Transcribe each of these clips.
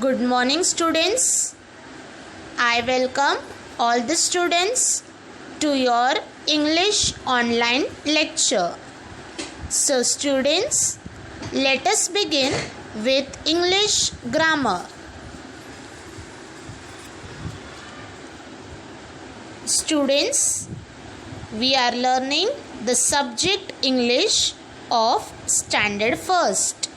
Good morning, students. I welcome all the students to your English online lecture. So, students, let us begin with English grammar. Students, we are learning the subject English of Standard First.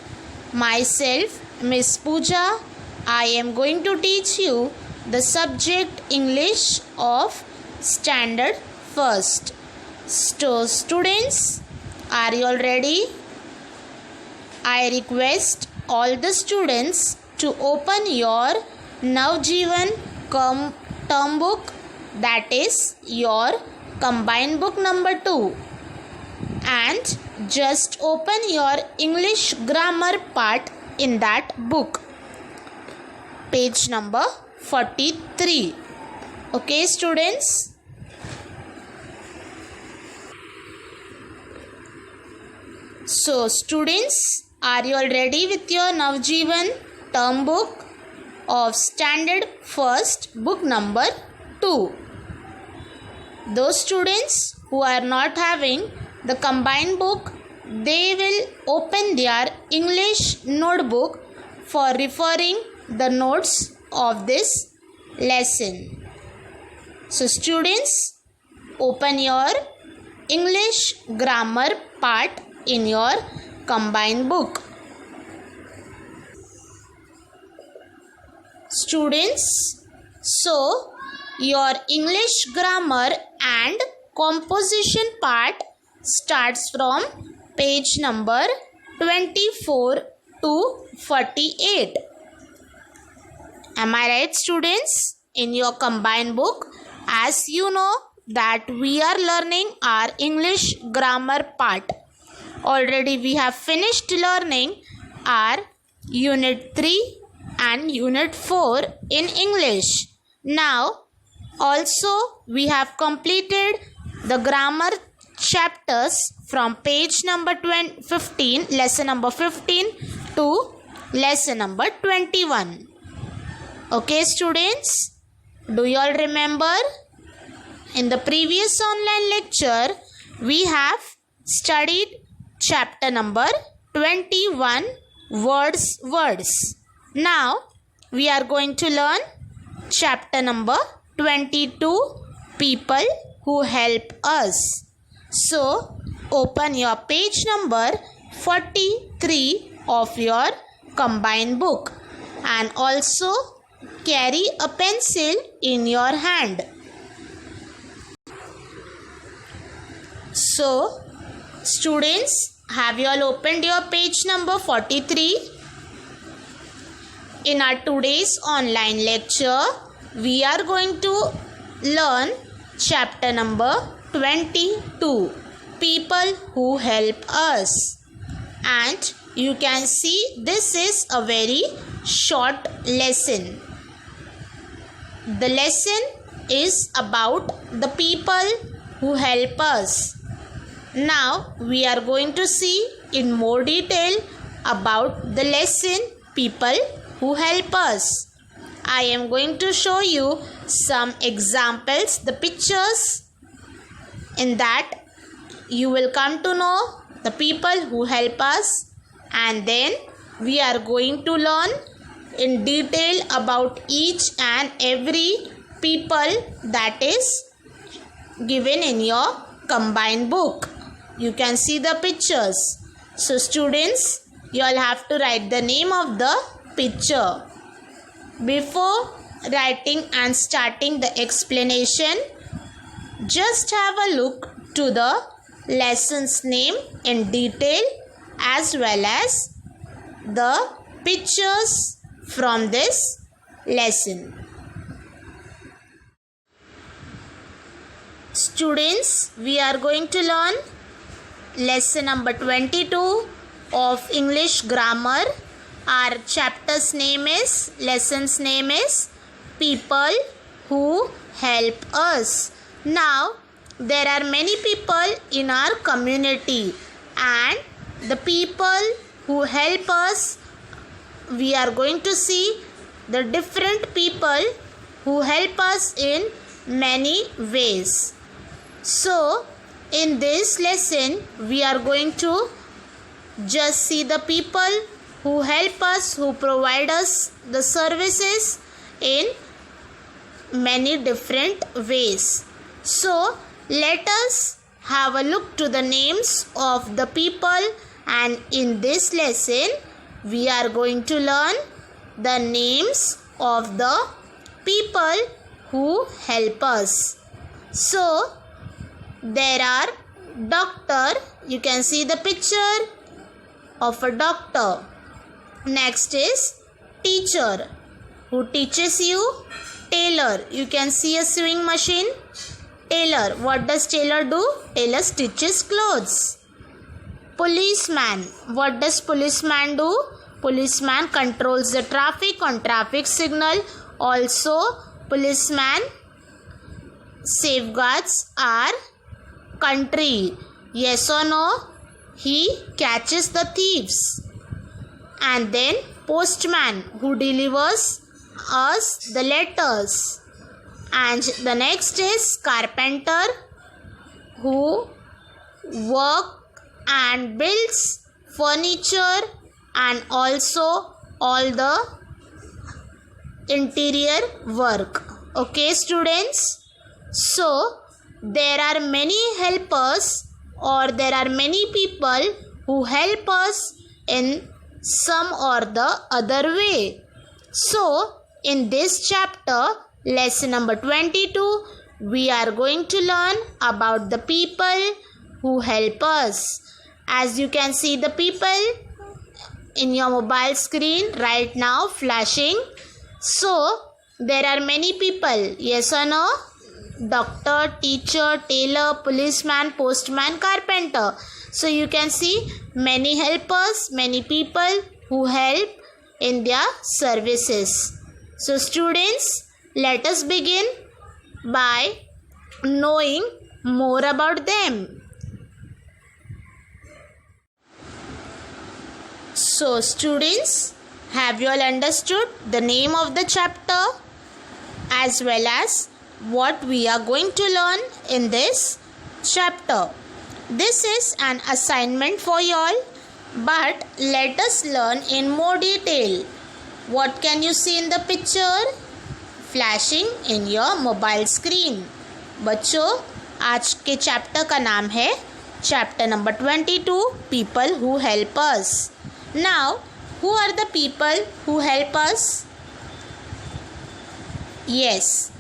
Myself, Miss Pooja, I am going to teach you the subject English of Standard First. So, students, are you all ready? I request all the students to open your Navjeevan term book, that is your combined book number 2, and just open your English grammar part in that book, page number 43. Okay, students? So, students, are you all ready with your Navjeevan term book of Standard First, book number 2? Those students who are not having the combined book, they will open their English notebook for referring the notes of this lesson. So, students, open your English grammar part in your combined book. Students, so your English grammar and composition part starts from page number 24 to 48. Am I right, students? In your combined book, as you know that we are learning our English grammar part. Already we have finished learning our Unit 3 and Unit 4 in English. Now, also we have completed the grammar chapters from page number 15, lesson number 15 to lesson number 21. Okay, students, do you all remember? In the previous online lecture, we have studied chapter number 21, words. Now, we are going to learn chapter number 22, people who help us. So, open your page number 43 of your combined book and also carry a pencil in your hand. So, students, have you all opened your page number 43? In our today's online lecture, we are going to learn chapter number 22, people who help us. And you can see this is a very short lesson. The lesson is about the people who help us. Now we are going to see in more detail about the lesson people who help us. I am going to show you some examples, the pictures. In that you will come to know the people who help us, and then we are going to learn in detail about each and every people that is given in your combined book. You can see the pictures. So, students, you all have to write the name of the picture. Before writing and starting the explanation, just have a look to the lesson's name in detail as well as the pictures from this lesson. Students, we are going to learn lesson number 22 of English grammar. Our chapter's name is, lesson's name is people who help us. Now, there are many people in our community, and the people who help us, we are going to see the different people who help us in many ways. So, in this lesson, we are going to just see the people who help us, who provide us the services in many different ways. So, let us have a look to the names of the people, and in this lesson, we are going to learn the names of the people who help us. So, there are doctor. You can see the picture of a doctor. Next is teacher, who teaches you. Tailor, you can see a sewing machine. Tailor, what does tailor do? Tailor stitches clothes. Policeman, what does policeman do? Policeman controls the traffic on traffic signal. Also, policeman safeguards our country. Yes or no? He catches the thieves. And then postman, who delivers us the letters. And the next is carpenter, who work and builds furniture and also all the interior work. Okay, students? So, there are many helpers, or there are many people who help us in some or the other way. So, in this chapter, lesson number 22, we are going to learn about the people who help us. As you can see the people in your mobile screen right now flashing. So, there are many people. Yes or no? Doctor, teacher, tailor, policeman, postman, carpenter. So, you can see many helpers, many people who help in their services. So, students, let us begin by knowing more about them. So, students, have you all understood the name of the chapter as well as what we are going to learn in this chapter? This is an assignment for you all, but let us learn in more detail. What can you see in the picture flashing in your mobile screen? बच्चों, आज के chapter का नाम है chapter number 22, people who help us. Now, who are the people who help us? Yes,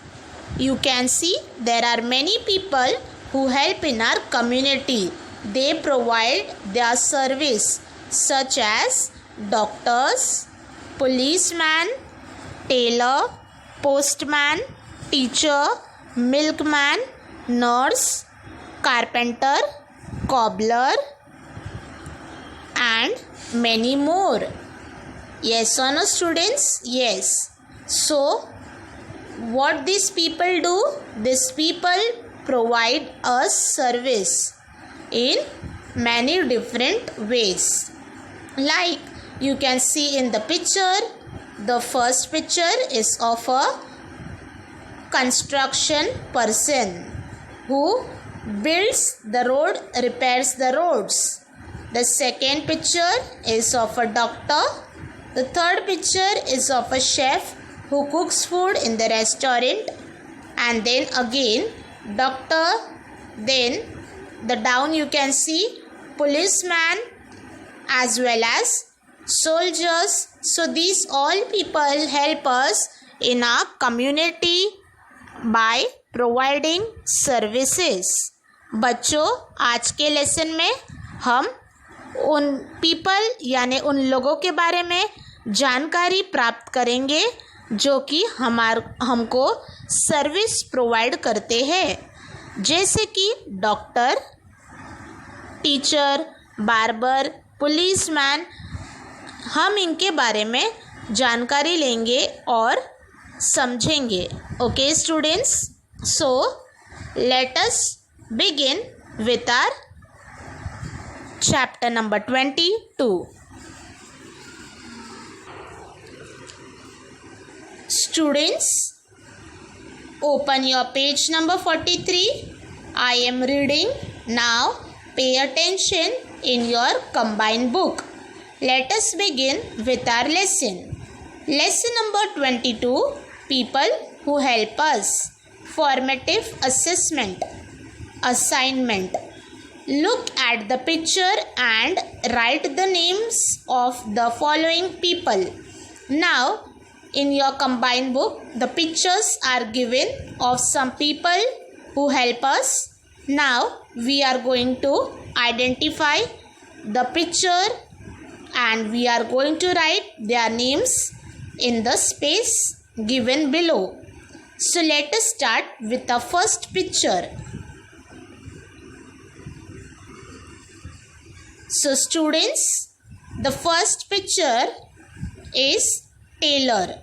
you can see there are many people who help in our community. They provide their service such as doctors, policeman, tailor, postman, teacher, milkman, nurse, carpenter, cobbler, and many more. Yes or no, students? Yes. So, what these people do? These people provide us service in many different ways. Like you can see in the picture, the first picture is of a construction person who builds the road, repairs the roads. The second picture is of a doctor. The third picture is of a chef who cooks food in the restaurant. And then again doctor. Then the down you can see policeman as well as soldiers. So these all people help us in our community by providing services. बच्चों, आज के lesson में हम उन people यानी उन लोगों के बारे में जानकारी प्राप्त करेंगे जो कि हमको सर्विस प्रोवाइड करते हैं, जैसे कि डॉक्टर, टीचर, बार्बर, पुलिसमैन. हम इनके बारे में जानकारी लेंगे और समझेंगे. Okay students, so let us begin with our chapter number 22. Students, open your page number 43. I am reading. Now pay attention in your combined book. Let us begin with our lesson. Lesson number 22. People who help us. Formative assessment. Assignment. Look at the picture and write the names of the following people. Now, in your combined book, the pictures are given of some people who help us. Now, we are going to identify the picture and we are going to write their names in the space given below. So, let us start with the first picture. So, students, the first picture is tailor.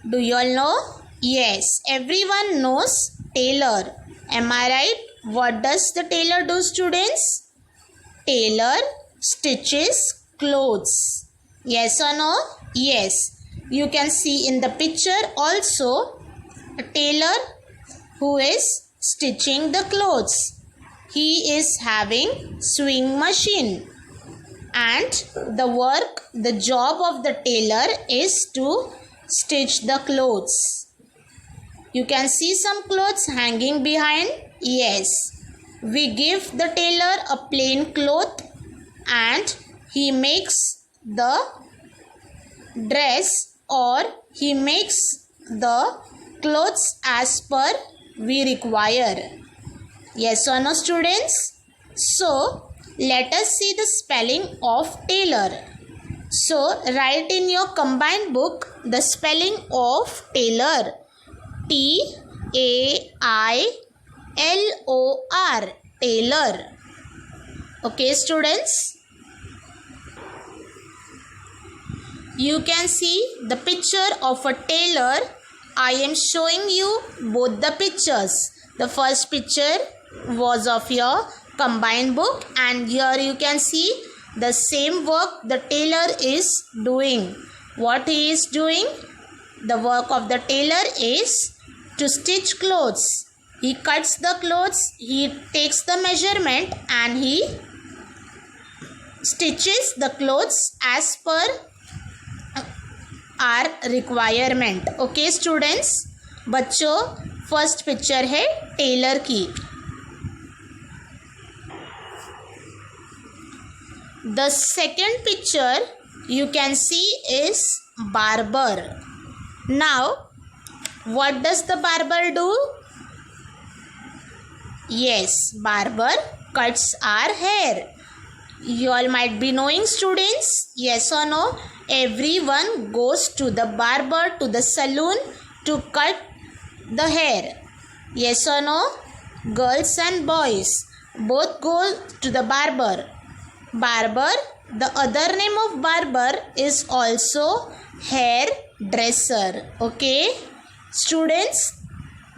Do you all know? Yes, everyone knows tailor. Am I right? What does the tailor do, students? Tailor stitches clothes. Yes or no? Yes. You can see in the picture also a tailor who is stitching the clothes. He is having sewing machine. And the job of the tailor is to stitch the clothes. You can see some clothes hanging behind. Yes, we give the tailor a plain cloth and he makes the dress or he makes the clothes as per we require. Yes or no, students? So, let us see the spelling of tailor. So, write in your combined book the spelling of tailor. T-A-I-L-O-R. Tailor. Okay, students? You can see the picture of a tailor. I am showing you both the pictures. The first picture was of your combined book and here you can see the same work the tailor is doing. What he is doing? The work of the tailor is to stitch clothes. He cuts the clothes, he takes the measurement and he stitches the clothes as per our requirement. Okay students? बच्चों, first picture है Taylor की. The second picture you can see is barber. Now, what does the barber do? Yes, barber cuts our hair. You all might be knowing, students. Yes or no? Everyone goes to the barber, to the salon to cut the hair. Yes or no? Girls and boys both go to the barber. Barber, the other name of barber is also hair dresser. Okay, students,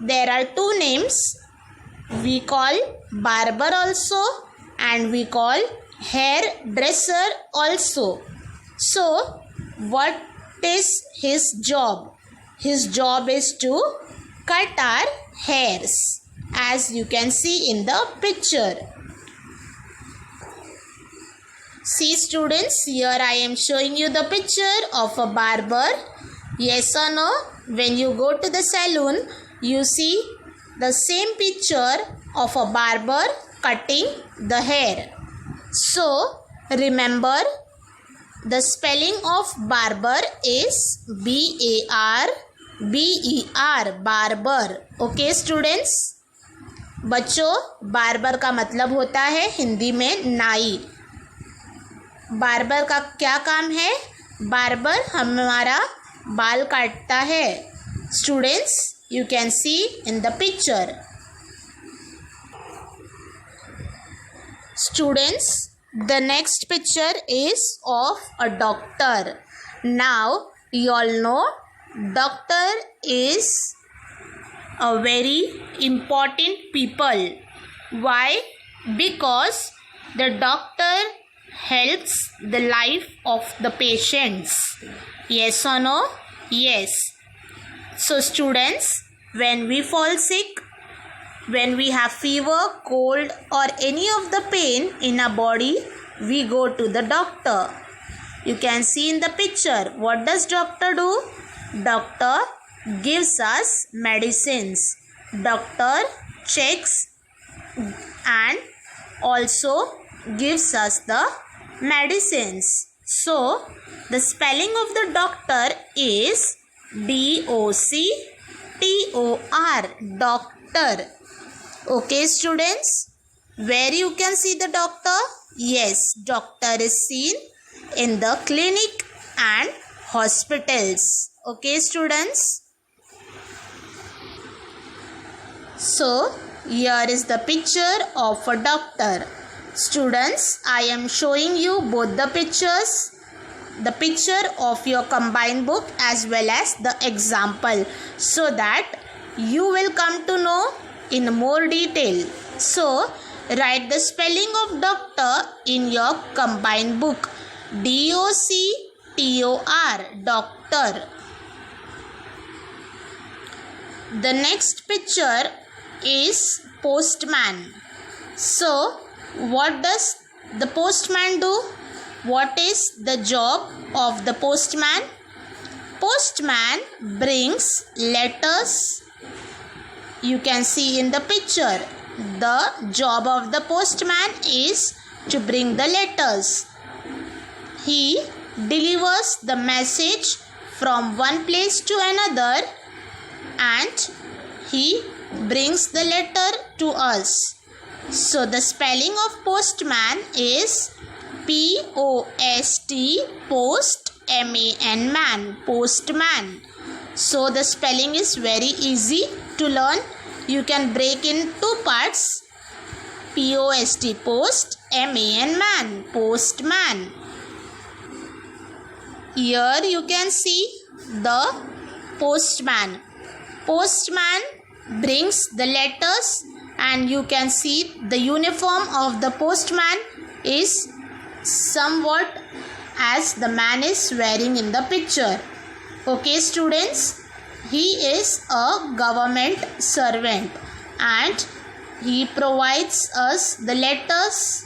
there are two names. We call barber also and we call hair dresser also. So, what is his job? His job is to cut our hairs, as you can see in the picture. See students, here I am showing you the picture of a barber. Yes or no? When you go to the salon, you see the same picture of a barber cutting the hair. So, remember, the spelling of barber is B-A-R-B-E-R, barber. Okay students? बच्चों, barber का मतलब होता है हिंदी में नाई. Barber का क्या काम है? बार्बर हमारा बाल काटता है. Students, you can see in the picture. Students, the next picture is of a doctor. Now, you all know doctor is a very important people. Why? Because the doctor helps the life of the patients. Yes or no? Yes. So students, when we fall sick, when we have fever, cold or any of the pain in our body, we go to the doctor. You can see in the picture, what does doctor do? Doctor gives us medicines. Doctor checks and also gives us the medicines. So, the spelling of the doctor is D-O-C-T-O-R, doctor. Okay students, where you can see the doctor? Yes, doctor is seen in the clinic and hospitals. Okay students. So, here is the picture of a doctor. Students, I am showing you both the pictures. The picture of your combined book as well as the example, so that you will come to know in more detail. So, write the spelling of doctor in your combined book. D-O-C-T-O-R, doctor. The next picture is postman. So, what does the postman do? What is the job of the postman? Postman brings letters. You can see in the picture, the job of the postman is to bring the letters. He delivers the message from one place to another and he brings the letter to us. So the spelling of postman is P-O-S-T, post, M-A-N, man, postman. So the spelling is very easy to learn. You can break in two parts. P-O-S-T, post, M-A-N, man, postman. Here you can see the postman. Postman brings the letters and you can see the uniform of the postman is somewhat as the man is wearing in the picture. Okay students, he is a government servant and he provides us the letters.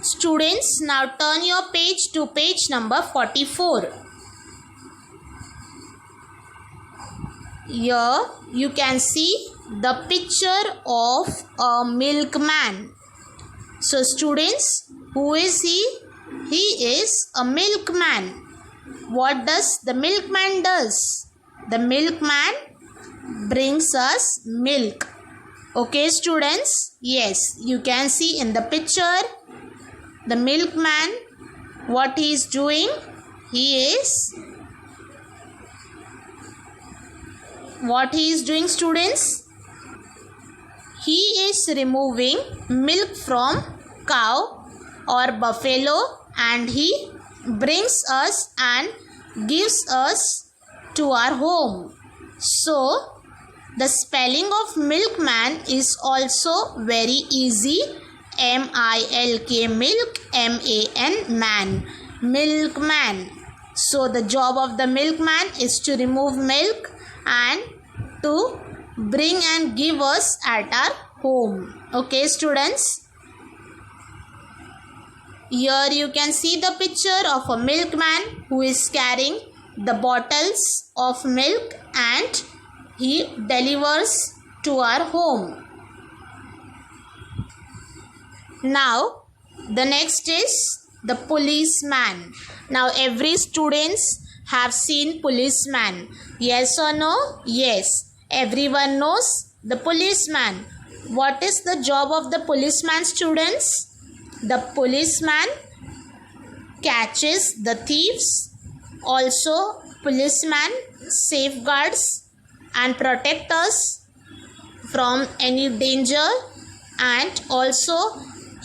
Students, now turn your page to page number 44. Here you can see the picture of a milkman. So students, who is he? He is a milkman. What does the milkman does? The milkman brings us milk. Okay students, yes, you can see in the picture the milkman, what he is doing? What he is doing students? He is removing milk from cow or buffalo and he brings us and gives us to our home. So, the spelling of milkman is also very easy. M-I-L-K, milk, M-A-N, man, milkman. So, the job of the milkman is to remove milk and to bring and give us at our home. Okay students, here you can see the picture of a milkman who is carrying the bottles of milk and he delivers to our home. Now the next is the policeman. Now every students have seen policeman. Yes or no? Yes. Everyone knows the policeman. What is the job of the policeman students? The policeman catches the thieves. Also policeman safeguards and protects us from any danger and also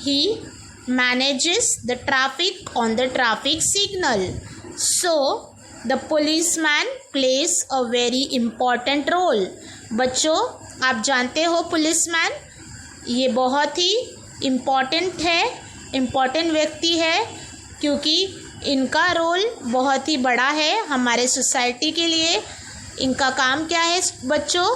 he manages the traffic on the traffic signal. So the policeman plays a very important role. बच्चों, आप जानते हो policeman ये बहुत ही important व्यक्ति है क्योंकि इनका रोल बहुत ही बड़ा है हमारे सोसाइटी के लिए। इनका काम क्या है बच्चों?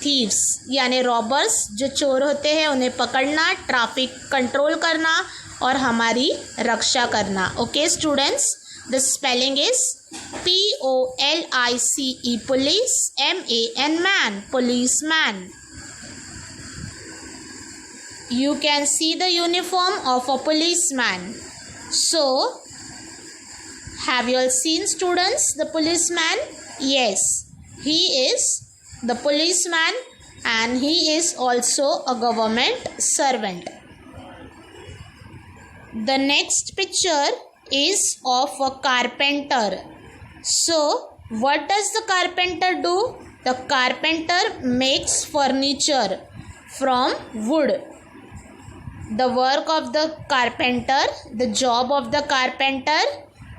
थीव्स यानी रॉबर्स, जो चोर होते हैं उन्हें पकड़ना, ट्रैफिक कंट्रोल करना और हमारी रक्षा करना। Okay students, the spelling is POLICE police, MAN man, policeman. You can see the uniform of a policeman. So, have you all seen students the policeman? Yes, he is the policeman and he is also a government servant. The next picture is of a carpenter. So, what does the carpenter do? The carpenter makes furniture from wood. The work of the carpenter, the job of the carpenter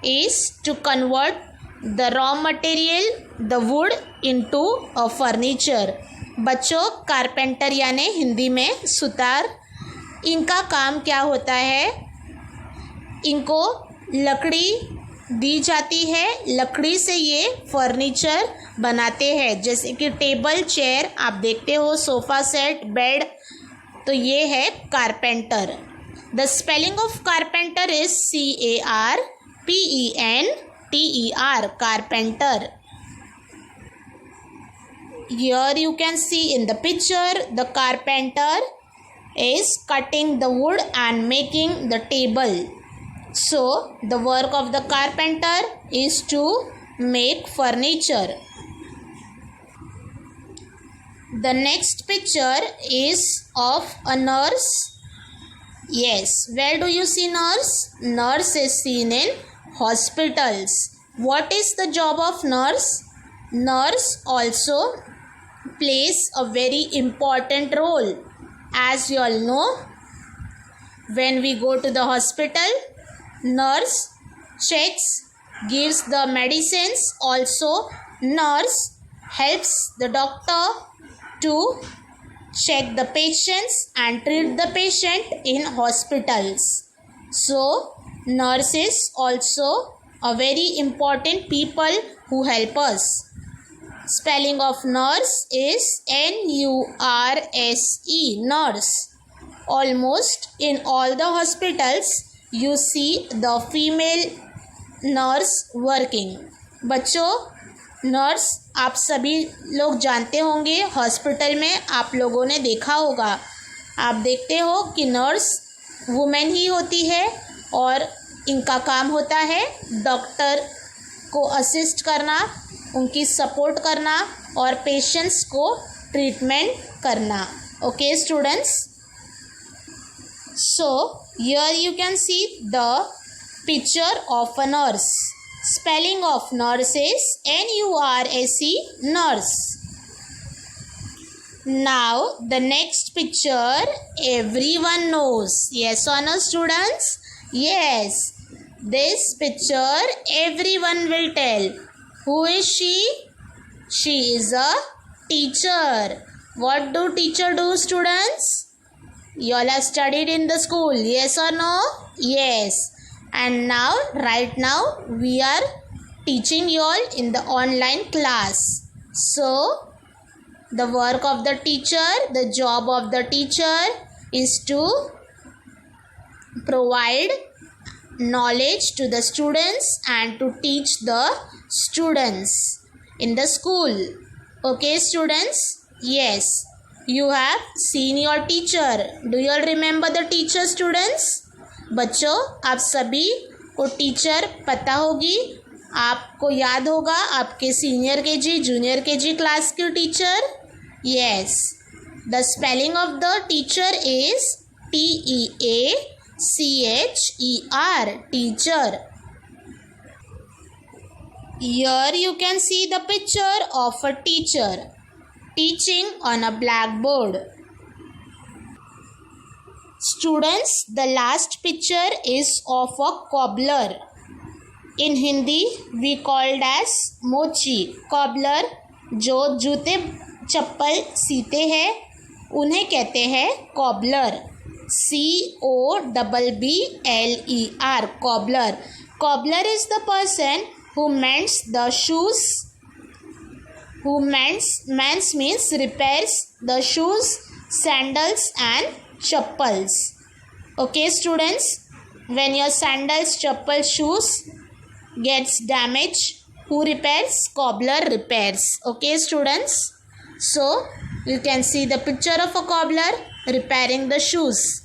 is to convert the raw material, the wood into a furniture. बच्चों, carpenter यानी हिंदी में सुतार, इनका काम क्या होता है? इनको लकड़ी दी जाती है, लकड़ी से ये फर्नीचर बनाते हैं, जैसे कि टेबल, चेयर आप देखते हो, सोफ़ा सेट, बेड, तो ये है carpenter. The spelling of carpenter is CARPENTER, carpenter. Here you can see in the picture the carpenter is cutting the wood and making the table. So the work of the carpenter is to make furniture. The next picture is of a nurse. Yes, where do you see nurse? Nurse is seen in hospitals. What is the job of nurse? Nurse also plays a very important role. As you all know, when we go to the hospital, nurse checks, gives the medicines. Also, nurse helps the doctor to check the patients and treat the patient in hospitals. So, nurse is also a very important people who help us. Spelling of nurse is NURSE, nurse. Almost in all the hospitals you see the female nurse working. बच्चों, nurse आप सभी लोग जानते होंगे, hospital में आप लोगों ने देखा होगा, आप देखते हो कि नर्स वुमेन ही होती है और इनका काम होता है डॉक्टर को असिस्ट करना, उनकी सपोर्ट करना और पेशेंट्स को ट्रीटमेंट करना. Okay students, so here you can see the picture of a nurse. Spelling of nurse is NURSE, nurse. Now the next picture everyone knows. Yes or no students? Yes, this picture everyone will tell. Who is she? She is a teacher. What do teacher do, students? You all have studied in the school, yes or no? Yes. And now, right now, we are teaching you all in the online class. So, the work of the teacher, the job of the teacher is to provide knowledge to the students and to teach the students in the school. Okay, students? Yes. You have seen your teacher. Do you all remember the teacher, students? बच्चों, आप सभी को teacher पता होगी, आपको याद होगा आपके senior KG, junior KG class की teacher. Yes, the spelling of the teacher is TEACHER, teacher. Here you can see the picture of a teacher teaching on a blackboard. Students, the last picture is of a cobbler. In Hindi we called as mochi. Cobbler जो जूते चप्पल सीते हैं उन्हें कहते हैं cobbler. C-O-B-B-L-E-R, cobbler. Cobbler is the person who mends the shoes. Mends means repairs the shoes, sandals and chappals. Okay students, when your sandals, chappal, shoes gets damaged, who repairs? Cobbler repairs. Okay students, so you can see the picture of a cobbler repairing the shoes.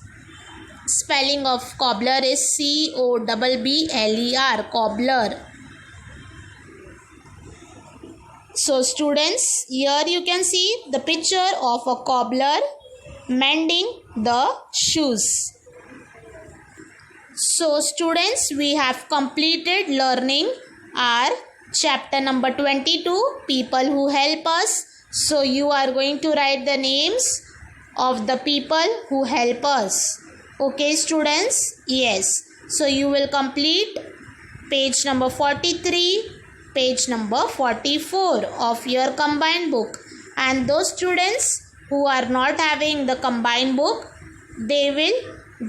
Spelling of cobbler is C-O-B-B-L-E-R, cobbler. So students, here you can see the picture of a cobbler mending the shoes. So students, we have completed learning our chapter number 22, people who help us. So you are going to write the names of the people who help us. Okay students, yes. So you will complete page number 43, page number 44 of your combined book. And those students who are not having the combined book, they will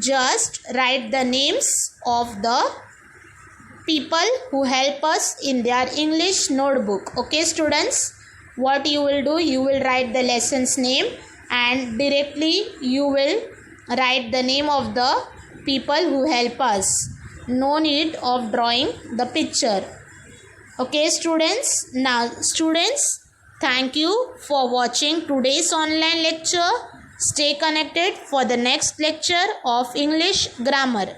just write the names of the people who help us in their English notebook. Okay students, what you will do, you will write the lesson's name and directly you will write the name of the people who help us. No need of drawing the picture. Okay students, now students, thank you for watching today's online lecture. Stay connected for the next lecture of English grammar.